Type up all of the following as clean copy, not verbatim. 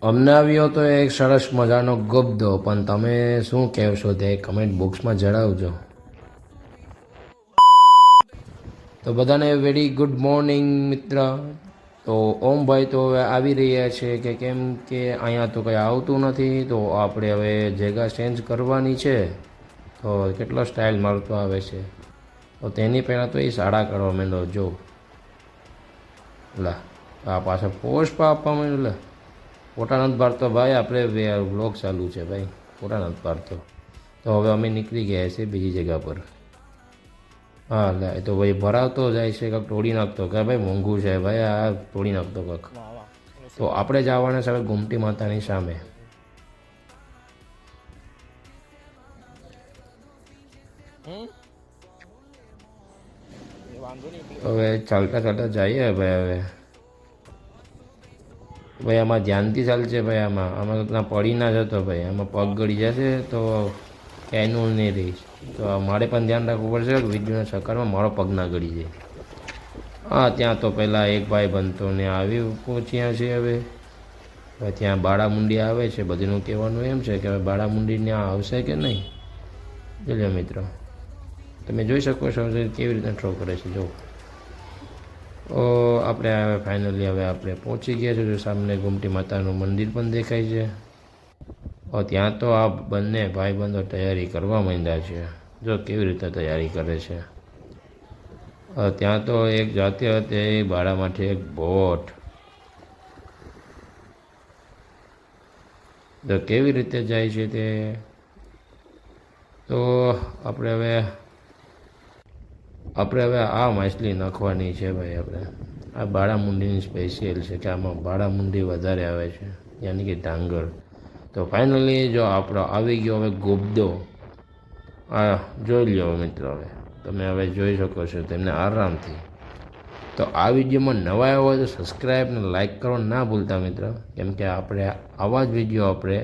અમને આવ્યો તો એક સરસ મજાનો ગબ્દો, પણ તમે શું કહેશો તે કમેન્ટ બોક્સમાં જણાવજો. તો બધાને વેરી ગુડ મોર્નિંગ મિત્ર. તો ઓમભાઈ તો હવે આવી રહ્યા છે કે કેમ કે અહીંયા તો કંઈ આવતું નથી, તો આપણે હવે જગ્યા ચેન્જ કરવાની છે. તો કેટલો સ્ટાઇલ મારતો આવે છે, તો તેની પહેલાં તો એ સાડા કરવા માંડો જો લા આ પાછા પોસ્ટ આપવા માંડ્યો. લે ફોટા નથી પાડતો ભાઈ, આપણે વ્લોગ ચાલુ છે ભાઈ, ફોટા નથી પાડતો. તો હવે અમે નીકળી ગયા છીએ બીજી જગ્યા પર. હા લે તો ભાઈ ભરાવતો જાય છે, કાંક તોડી નાખતો કે ભાઈ મોંઘું છે ભાઈ, આ તોડી નાખતો કાંક. તો આપણે જવાના છે હવે ગોમતી માતાની સામે. હવે ચાલતા ચાલતા જઈએ ભાઈ. હવે આમાં ધ્યાનથી ચાલશે ભાઈ, આમાં ના પડી ના જતો ભાઈ, આમાં પગ ગળી જશે તો એનું નહીં રહીશ. તો મારે પણ ધ્યાન રાખવું પડશે કે વિડીયોના ચક્કરમાં મારો પગ ના ગળી જાય. હા ત્યાં તો પહેલાં એક ભાઈ બનતો ને આવી પહોંચ્યા છે. હવે ત્યાં બાળામુંડી આવે છે, બધીનું કહેવાનું એમ છે કે હવે બાળામુંડી ત્યાં આવશે કે નહીં. જોજો મિત્રો, તમે જોઈ શકો છો કેવી રીતના ડ્રો કરે છે. જો આપણે હવે ફાઇનલી હવે આપણે પહોંચી ગયા છીએ. સામે ગોમતી માતાનું મંદિર પણ દેખાય છે. ત્યાં તો આ બંને ભાઈબંધો તૈયારી કરવા માંડ્યા છે. જો કેવી રીતે તૈયારી કરે છે. ત્યાં તો એક જાતે હતી બાળામાંથી એક બોટ. તો કેવી રીતે જાય છે તે. તો આપણે હવે આ માછલી નાખવાની છે ભાઈ. આપણે આ બાળામુંડીની સ્પેશિયલ છે કે આમાં બાળામુંડી વધારે આવે છે, યાની કે ડાંગર. તો ફાઇનલી જો આપણો આવી ગયો હવે ગોબદો. આ જોઈ લો મિત્રો, હવે તમે હવે જોઈ શકો છો તેમને આરામથી. તો આ વિડીયોમાં નવા આવ્યા હોય તો સબસ્ક્રાઈબ ને લાઈક કરો ના ભૂલતા મિત્રો, કેમ કે આપણે આવા જ વિડીયો આપણે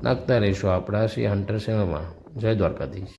નાખતા રહીશું આપણા શ્રી હન્ટર ચેનલમાં. જય દ્વારકાધીશ.